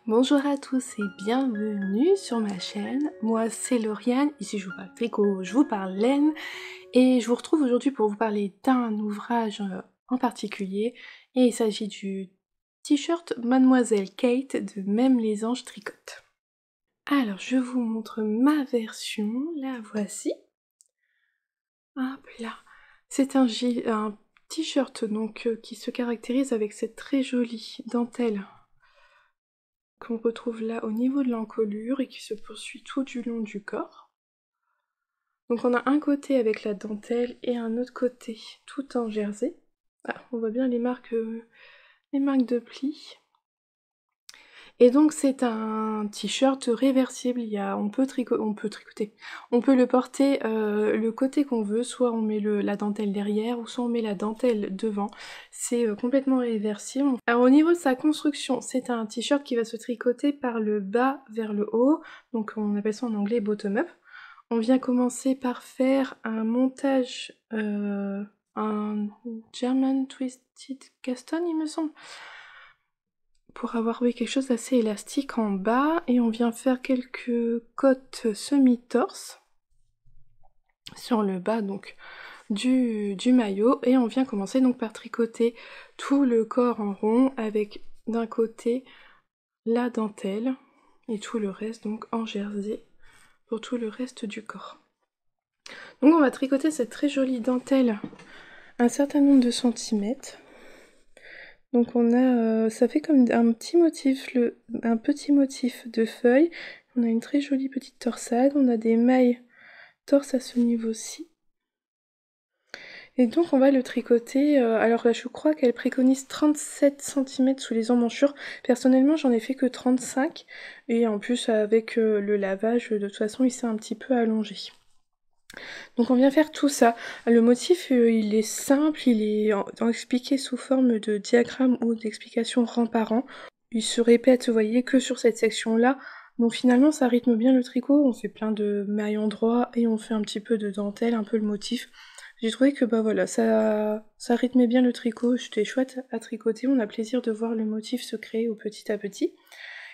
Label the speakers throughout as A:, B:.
A: Bonjour à tous et bienvenue sur ma chaîne. Moi c'est Lauriane, ici je vous parle tricot, je vous parle laine et je vous retrouve aujourd'hui pour vous parler d'un ouvrage en particulier et il s'agit du t-shirt Mademoiselle Kate de Même les anges tricotent. Alors je vous montre ma version, la voici. Hop là, c'est un t-shirt donc qui se caractérise avec cette très jolie dentelle qu'on retrouve là au niveau de l'encolure et qui se poursuit tout du long du corps. Donc on a un côté avec la dentelle et un autre côté tout en jersey. Ah, on voit bien les marques de plis. Et donc c'est un t-shirt réversible, on peut tricoter. On peut le porter le côté qu'on veut, soit on met la dentelle derrière ou soit on met la dentelle devant. C'est complètement réversible. Alors au niveau de sa construction, c'est un t-shirt qui va se tricoter par le bas vers le haut, donc on appelle ça en anglais bottom-up. On vient commencer par faire un montage, un German Twisted Caston il me semble, pour avoir quelque chose d'assez élastique en bas, et on vient faire quelques côtes semi-torse sur le bas donc du maillot, et on vient commencer donc par tricoter tout le corps en rond avec d'un côté la dentelle et tout le reste donc en jersey pour tout le reste du corps. Donc on va tricoter cette très jolie dentelle un certain nombre de centimètres. Donc on a, ça fait comme un petit motif de feuille. On a une très jolie petite torsade, on a des mailles torse à ce niveau-ci. Et donc on va le tricoter, alors là je crois qu'elle préconise 37 cm sous les emmanchures. Personnellement j'en ai fait que 35, et en plus avec le lavage, de toute façon il s'est un petit peu allongé. Donc on vient faire tout ça. Le motif il est simple, il est expliqué sous forme de diagramme ou d'explication rang par rang. Il se répète, vous voyez, que sur cette section-là. Donc finalement ça rythme bien le tricot, on fait plein de mailles en droit et on fait un petit peu de dentelle, un peu le motif. J'ai trouvé que bah voilà, ça rythmait bien le tricot, c'était chouette à tricoter, on a plaisir de voir le motif se créer au petit à petit.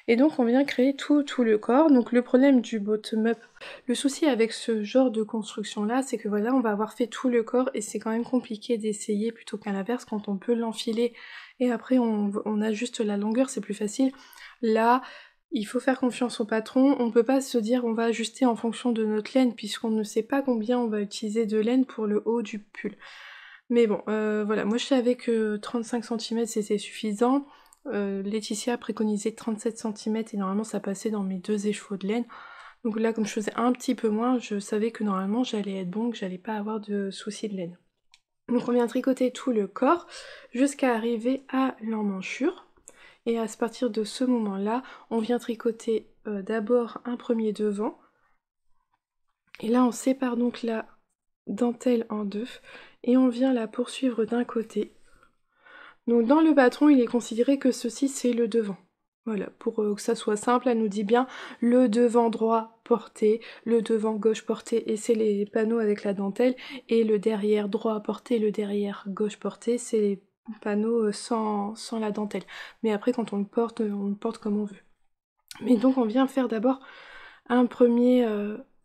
A: Et donc on vient créer tout le corps. Donc le problème du bottom-up, le souci avec ce genre de construction là, c'est que voilà, on va avoir fait tout le corps et c'est quand même compliqué d'essayer plutôt qu'à l'inverse quand on peut l'enfiler et après on ajuste la longueur, c'est plus facile. Là, il faut faire confiance au patron, on peut pas se dire on va ajuster en fonction de notre laine puisqu'on ne sait pas combien on va utiliser de laine pour le haut du pull. Mais bon, voilà, moi je savais que 35 cm c'était suffisant. Laetitia préconisait 37 cm et normalement ça passait dans mes 2 écheveaux de laine. Donc là, comme je faisais un petit peu moins, je savais que normalement j'allais être bon, que j'allais pas avoir de soucis de laine. Donc on vient tricoter tout le corps jusqu'à arriver à l'emmanchure. Et à partir de ce moment-là, on vient tricoter d'abord un premier devant. Et là, on sépare donc la dentelle en deux et on vient la poursuivre d'un côté. Donc dans le patron, il est considéré que ceci c'est le devant. Voilà, pour que ça soit simple, elle nous dit bien le devant droit porté, le devant gauche porté, et c'est les panneaux avec la dentelle, et le derrière droit porté, le derrière gauche porté, c'est les panneaux sans la dentelle. Mais après quand on le porte comme on veut. Mais donc on vient faire d'abord un premier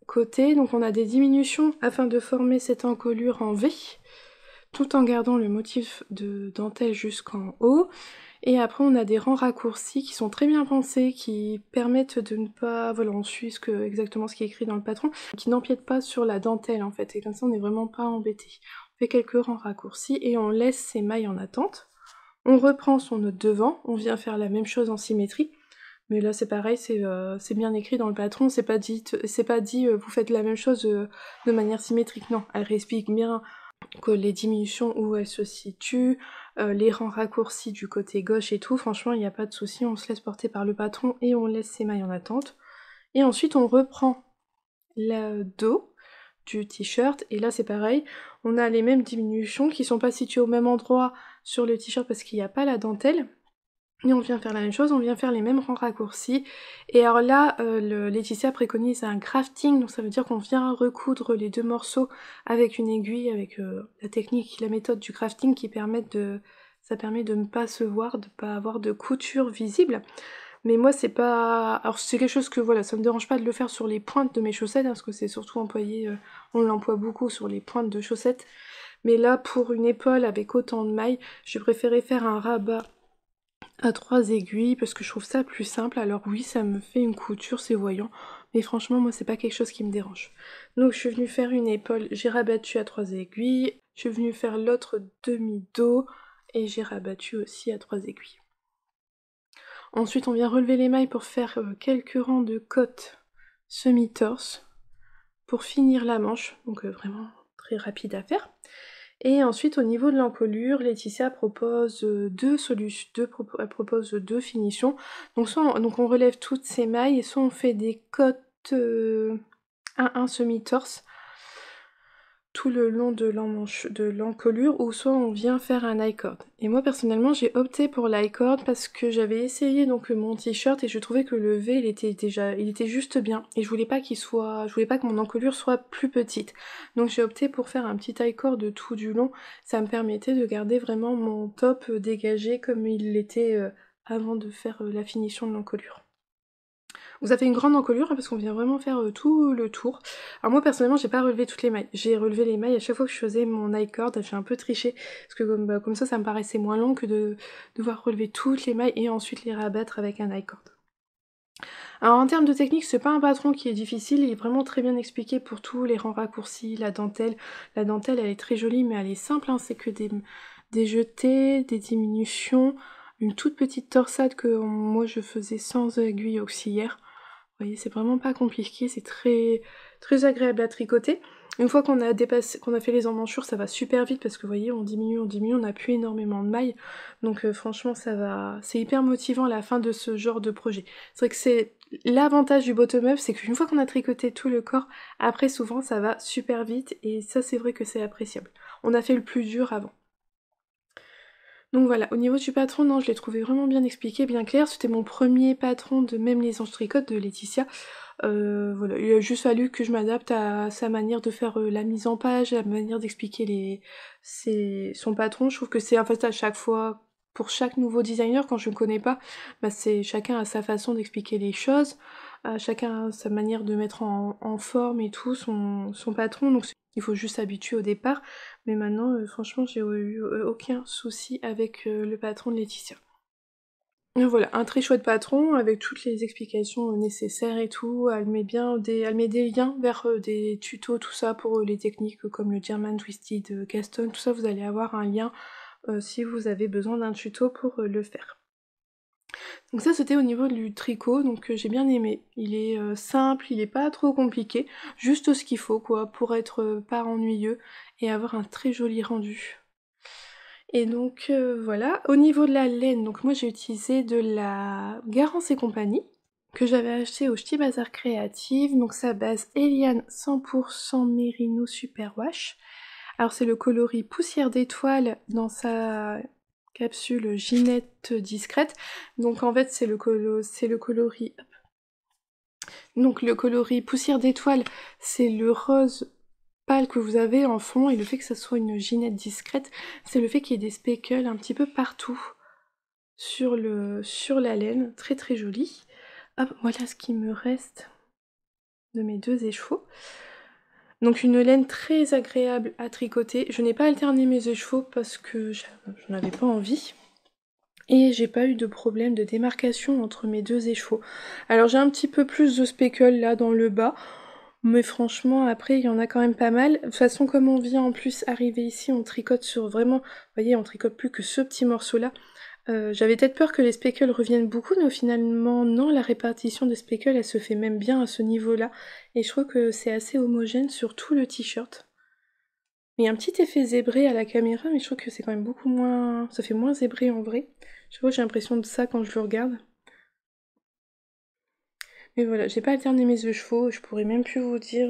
A: côté, donc on a des diminutions afin de former cette encolure en V, tout en gardant le motif de dentelle jusqu'en haut. Et après on a des rangs raccourcis qui sont très bien pensés, qui permettent de ne pas, voilà, on suit exactement ce qui est écrit dans le patron, qui n'empiètent pas sur la dentelle en fait, et comme ça on n'est vraiment pas embêté. On fait quelques rangs raccourcis et on laisse ces mailles en attente. On reprend son autre devant, on vient faire la même chose en symétrie, mais là c'est pareil, c'est bien écrit dans le patron, c'est pas dit vous faites la même chose de manière symétrique, non, elle explique bien que les diminutions où elles se situent, les rangs raccourcis du côté gauche et tout, franchement il n'y a pas de souci, on se laisse porter par le patron et on laisse ses mailles en attente. Et ensuite on reprend le dos du t-shirt, et là c'est pareil, on a les mêmes diminutions qui sont pas situées au même endroit sur le t-shirt parce qu'il n'y a pas la dentelle. Et on vient faire la même chose, on vient faire les mêmes rangs raccourcis. Et alors là, Laetitia préconise un crafting, donc ça veut dire qu'on vient recoudre les deux morceaux avec une aiguille, avec la technique, la méthode du crafting qui permettent de ça permet de ne pas se voir, de ne pas avoir de couture visible. Mais moi c'est pas... Alors c'est quelque chose que voilà, ça me dérange pas de le faire sur les pointes de mes chaussettes, hein, parce que c'est surtout employé, on l'emploie beaucoup sur les pointes de chaussettes. Mais là pour une épaule avec autant de mailles, j'ai préféré faire un rabat à 3 aiguilles parce que je trouve ça plus simple. Alors oui, ça me fait une couture, c'est voyant, mais franchement moi c'est pas quelque chose qui me dérange. Donc je suis venue faire une épaule, j'ai rabattu à 3 aiguilles, je suis venue faire l'autre demi-dos et j'ai rabattu aussi à 3 aiguilles. Ensuite on vient relever les mailles pour faire quelques rangs de côte semi-torse pour finir la manche, donc vraiment très rapide à faire. Et ensuite au niveau de l'encolure, Laetitia propose elle propose deux finitions. Donc soit on relève toutes ces mailles et soit on fait des côtes 1 semi-torse tout le long de l'encolure, ou soit on vient faire un I-cord. Et moi personnellement j'ai opté pour l'I-cord parce que j'avais essayé donc mon t-shirt et je trouvais que le V il était juste bien et je voulais pas que mon encolure soit plus petite. Donc j'ai opté pour faire un petit I-cord de tout du long, ça me permettait de garder vraiment mon top dégagé comme il l'était avant de faire la finition de l'encolure. Donc ça fait une grande encolure parce qu'on vient vraiment faire tout le tour. Alors moi personnellement j'ai pas relevé toutes les mailles, j'ai relevé les mailles à chaque fois que je faisais mon I-cord, j'ai un peu triché parce que comme ça me paraissait moins long que de devoir relever toutes les mailles et ensuite les rabattre avec un I-cord. Alors en termes de technique, c'est pas un patron qui est difficile, il est vraiment très bien expliqué pour tous les rangs raccourcis, la dentelle. La dentelle elle est très jolie mais elle est simple, hein, c'est que des jetés, des diminutions, une toute petite torsade que moi je faisais sans aiguille auxiliaire. Vous voyez, c'est vraiment pas compliqué, c'est très agréable à tricoter. Une fois qu'on a fait les emmanchures, ça va super vite parce que vous voyez, on diminue, on n'a plus énormément de mailles. Donc franchement, c'est hyper motivant à la fin de ce genre de projet. C'est vrai que c'est l'avantage du bottom-up, c'est qu'une fois qu'on a tricoté tout le corps, après souvent ça va super vite et ça c'est vrai que c'est appréciable. On a fait le plus dur avant. Donc voilà, au niveau du patron, non, je l'ai trouvé vraiment bien expliqué, bien clair. C'était mon premier patron de Même les anges tricotent de Laetitia. Voilà, il a juste fallu que je m'adapte à sa manière de faire la mise en page, la manière d'expliquer son patron. Je trouve que c'est en fait à chaque fois, pour chaque nouveau designer, quand je ne connais pas, bah c'est chacun a sa façon d'expliquer les choses, chacun a sa manière de mettre en forme et tout, son patron, donc il faut juste s'habituer au départ. Mais maintenant, franchement, j'ai eu aucun souci avec le patron de Laetitia. Et voilà, un très chouette patron avec toutes les explications nécessaires et tout. Elle met des liens vers des tutos, tout ça, pour les techniques comme le German Twisted Gaston, tout ça, vous allez avoir un lien si vous avez besoin d'un tuto pour le faire. Donc ça c'était au niveau du tricot, donc j'ai bien aimé. Il est simple, il est pas trop compliqué, juste ce qu'il faut quoi, pour être pas ennuyeux et avoir un très joli rendu. Et donc voilà, au niveau de la laine, donc moi j'ai utilisé de la Garance et compagnie, que j'avais acheté au Ch'ti Bazar Créative, donc sa base Eliane 100% Mérino Superwash. Alors c'est le coloris Poussière d'étoile dans sa capsule Ginette discrète, donc en fait c'est le coloris... Donc le coloris Poussière d'étoile, c'est le rose pâle que vous avez en fond, et le fait que ça soit une ginette discrète, c'est le fait qu'il y ait des speckles un petit peu partout sur la laine, très très joli. Hop, voilà ce qui me reste de mes deux écheveaux. Donc une laine très agréable à tricoter. Je n'ai pas alterné mes écheveaux parce que je n'avais pas envie. Et j'ai pas eu de problème de démarcation entre mes deux écheveaux. Alors j'ai un petit peu plus de speckles là dans le bas. Mais franchement, après, il y en a quand même pas mal. De toute façon, comme on vient en plus arriver ici, on tricote sur vraiment... Vous voyez, on tricote plus que ce petit morceau-là. J'avais peut-être peur que les speckles reviennent beaucoup, mais finalement, non, la répartition des speckles, elle se fait même bien à ce niveau-là. Et je trouve que c'est assez homogène sur tout le t-shirt. Il y a un petit effet zébré à la caméra, mais je trouve que c'est quand même beaucoup moins... Ça fait moins zébré en vrai. Je sais pas, j'ai l'impression de ça quand je le regarde. Mais voilà, j'ai pas alterné mes écheveaux, je pourrais même plus vous dire...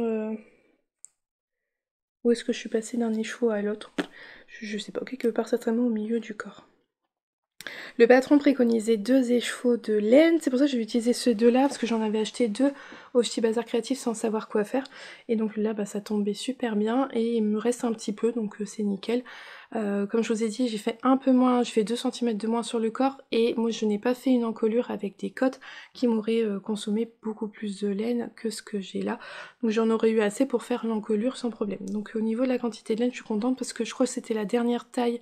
A: Où est-ce que je suis passée d'un écheveau à l'autre? Je sais pas, quelque part certainement au milieu du corps. Le patron préconisait 2 échevaux de laine, c'est pour ça que j'ai utilisé ce 2 là, parce que j'en avais acheté 2 au Ch'ti Bazar Créatif sans savoir quoi faire. Et donc là, bah, ça tombait super bien, et il me reste un petit peu, donc c'est nickel. Comme je vous ai dit, j'ai fait un peu moins, j'ai fait 2 cm de moins sur le corps, et moi je n'ai pas fait une encolure avec des cottes qui m'auraient consommé beaucoup plus de laine que ce que j'ai là. Donc j'en aurais eu assez pour faire l'encolure sans problème. Donc au niveau de la quantité de laine, je suis contente parce que je crois que c'était la dernière taille.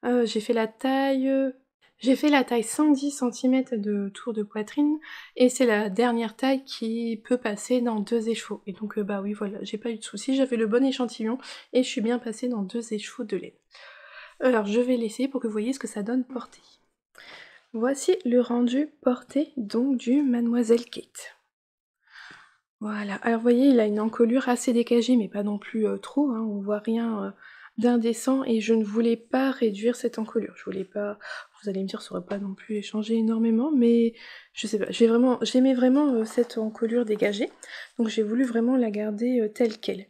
A: J'ai fait la taille... J'ai fait la taille 110 cm de tour de poitrine, et c'est la dernière taille qui peut passer dans 2 écheveaux. Et donc bah oui voilà, j'ai pas eu de soucis, j'avais le bon échantillon, et je suis bien passée dans 2 écheveaux de laine. Alors je vais l'essayer pour que vous voyez ce que ça donne porté. Voici le rendu porté donc du Mademoiselle Kate. Voilà, alors vous voyez, il a une encolure assez décagée, mais pas non plus trop, hein, on voit rien d'indécent, et je ne voulais pas réduire cette encolure. Je voulais pas... Vous allez me dire, ça aurait pas non plus échangé énormément, mais je sais pas, j'aimais vraiment cette encolure dégagée, donc j'ai voulu vraiment la garder telle qu'elle.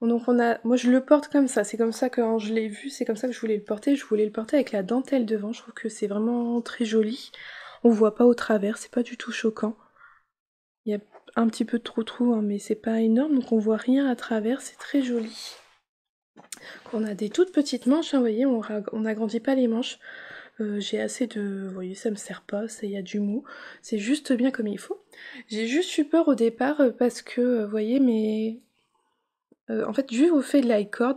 A: Donc moi je le porte comme ça, c'est comme ça que quand je l'ai vu, c'est comme ça que je voulais le porter. Je voulais le porter avec la dentelle devant, je trouve que c'est vraiment très joli. On voit pas au travers, c'est pas du tout choquant. Il y a un petit peu de trou-trou, hein, mais c'est pas énorme, donc on voit rien à travers, c'est très joli. On a des toutes petites manches, hein, vous voyez, on n'agrandit pas les manches. J'ai assez de... Vous voyez, ça me sert pas, ça y a du mou. C'est juste bien comme il faut. J'ai juste eu peur au départ parce que, vous voyez, en fait, vu au fait de l'icord,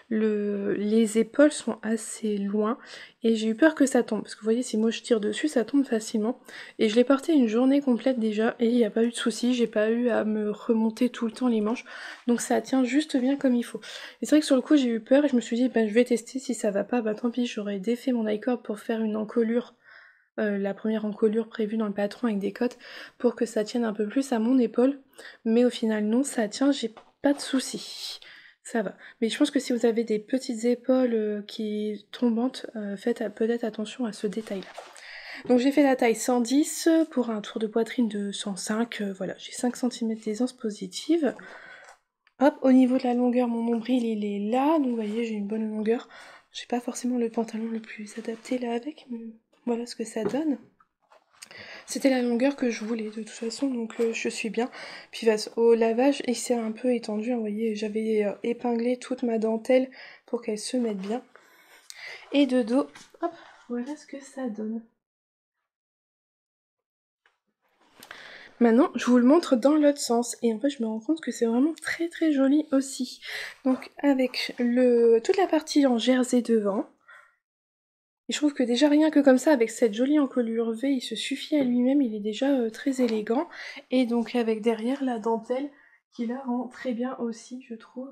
A: les épaules sont assez loin, et j'ai eu peur que ça tombe, parce que vous voyez, si moi je tire dessus, ça tombe facilement. Et je l'ai porté une journée complète déjà, et il n'y a pas eu de souci, j'ai pas eu à me remonter tout le temps les manches, donc ça tient juste bien comme il faut. Et c'est vrai que sur le coup j'ai eu peur, et je me suis dit, bah je vais tester, si ça va pas, bah tant pis, j'aurais défait mon icord pour faire une encolure, la première encolure prévue dans le patron avec des cottes, pour que ça tienne un peu plus à mon épaule, mais au final non, ça tient, j'ai pas de soucis. Ça va. Mais je pense que si vous avez des petites épaules qui tombantes, faites peut-être attention à ce détail-là. Donc j'ai fait la taille 110 pour un tour de poitrine de 105. Voilà, j'ai 5 cm d'aisance positive. Hop, au niveau de la longueur, mon nombril il est là. Donc vous voyez, j'ai une bonne longueur. J'ai pas forcément le pantalon le plus adapté là avec, mais voilà ce que ça donne. C'était la longueur que je voulais de toute façon, donc je suis bien. Puis au lavage, il s'est un peu étendu, hein, vous voyez, j'avais épinglé toute ma dentelle pour qu'elle se mette bien. Et de dos, hop, voilà ce que ça donne. Maintenant, je vous le montre dans l'autre sens, et en fait je me rends compte que c'est vraiment très très joli aussi. Donc avec toute la partie en jersey devant, et je trouve que déjà rien que comme ça, avec cette jolie encolure V, il se suffit à lui-même, il est déjà très élégant. Et donc avec derrière la dentelle, qui la rend très bien aussi, je trouve,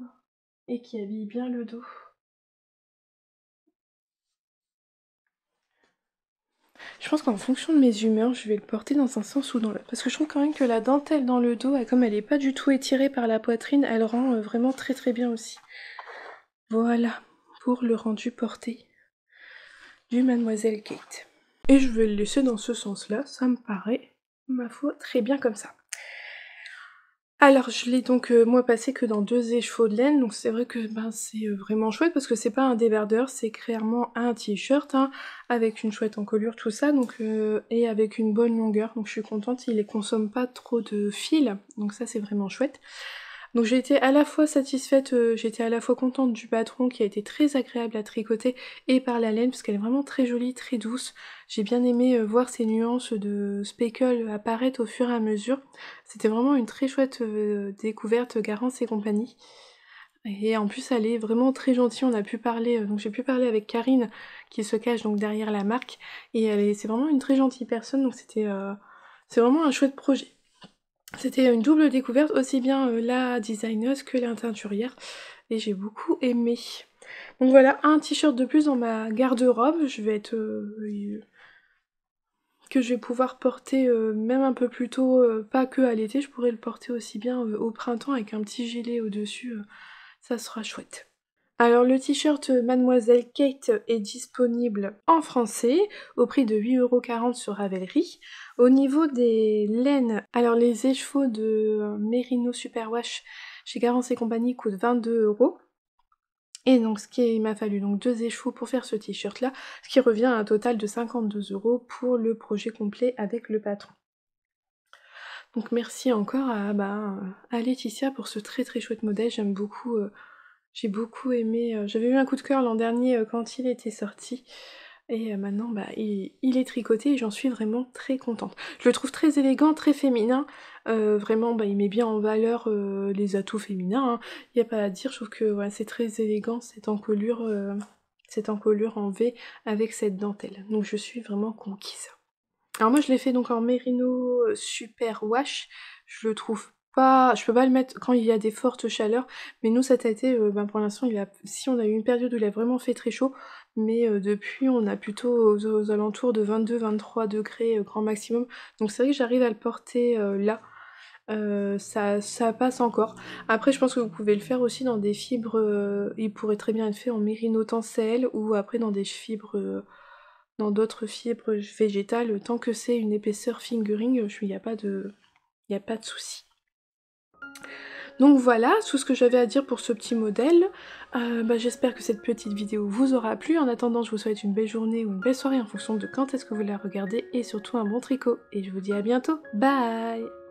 A: et qui habille bien le dos. Je pense qu'en fonction de mes humeurs, je vais le porter dans un sens ou dans l'autre. Parce que je trouve quand même que la dentelle dans le dos, comme elle est pas du tout étirée par la poitrine, elle rend vraiment très très bien aussi. Voilà, pour le rendu porté du Mademoiselle Kate. Et je vais le laisser dans ce sens-là, ça me paraît, ma foi, très bien comme ça. Alors je l'ai donc moi passé que dans 2 écheveaux de laine, donc c'est vrai que ben, c'est vraiment chouette parce que c'est pas un débardeur, c'est clairement un t-shirt, hein, avec une chouette encolure, tout ça, donc et avec une bonne longueur, donc je suis contente, il ne consomme pas trop de fil, donc ça c'est vraiment chouette. Donc j'ai été à la fois satisfaite, j'étais à la fois contente du patron qui a été très agréable à tricoter, et par la laine parce qu'elle est vraiment très jolie, très douce. J'ai bien aimé voir ces nuances de speckle apparaître au fur et à mesure. C'était vraiment une très chouette découverte Garance et compagnie. Et en plus elle est vraiment très gentille, on a pu parler, donc j'ai pu parler avec Karine qui se cache donc derrière la marque, et c'est vraiment une très gentille personne, donc c'est vraiment un chouette projet. C'était une double découverte, aussi bien la designeuse que la teinturière, et j'ai beaucoup aimé. Donc voilà, un t-shirt de plus dans ma garde-robe, que je vais pouvoir porter même un peu plus tôt, pas que à l'été, je pourrais le porter aussi bien au printemps avec un petit gilet au-dessus, ça sera chouette. Alors le t-shirt Mademoiselle Kate est disponible en français au prix de 8,40 € sur Ravelry. Au niveau des laines, alors les écheveaux de Merino Superwash chez Garance et compagnie coûtent 22 €. Et donc il m'a fallu donc 2 échos pour faire ce t-shirt là, ce qui revient à un total de 52 € pour le projet complet avec le patron. Donc merci encore à Laetitia pour ce très très chouette modèle, j'aime beaucoup, j'ai beaucoup aimé, j'avais eu un coup de cœur l'an dernier quand il était sorti, et maintenant il est tricoté et j'en suis vraiment très contente. Je le trouve très élégant, très féminin, vraiment il met bien en valeur les atouts féminins, hein. Y a pas à dire, je trouve que ouais, c'est très élégant cette encolure en V avec cette dentelle. Donc je suis vraiment conquise. Alors moi je l'ai fait donc en mérino super wash, je le trouve pas, je peux pas le mettre quand il y a des fortes chaleurs, mais nous cet été, pour l'instant si on a eu une période où il a vraiment fait très chaud, mais depuis on a plutôt aux alentours de 22-23 degrés grand maximum, donc c'est vrai que j'arrive à le porter là, ça passe encore. Après je pense que vous pouvez le faire aussi dans des fibres, il pourrait très bien être fait en mérino tencel ou après dans des fibres, dans d'autres fibres végétales, tant que c'est une épaisseur fingering, il n'y a pas de souci. Donc voilà, tout ce que j'avais à dire pour ce petit modèle. J'espère que cette petite vidéo vous aura plu. En attendant, je vous souhaite une belle journée ou une belle soirée en fonction de quand est-ce que vous la regardez, et surtout un bon tricot. Et je vous dis à bientôt, bye!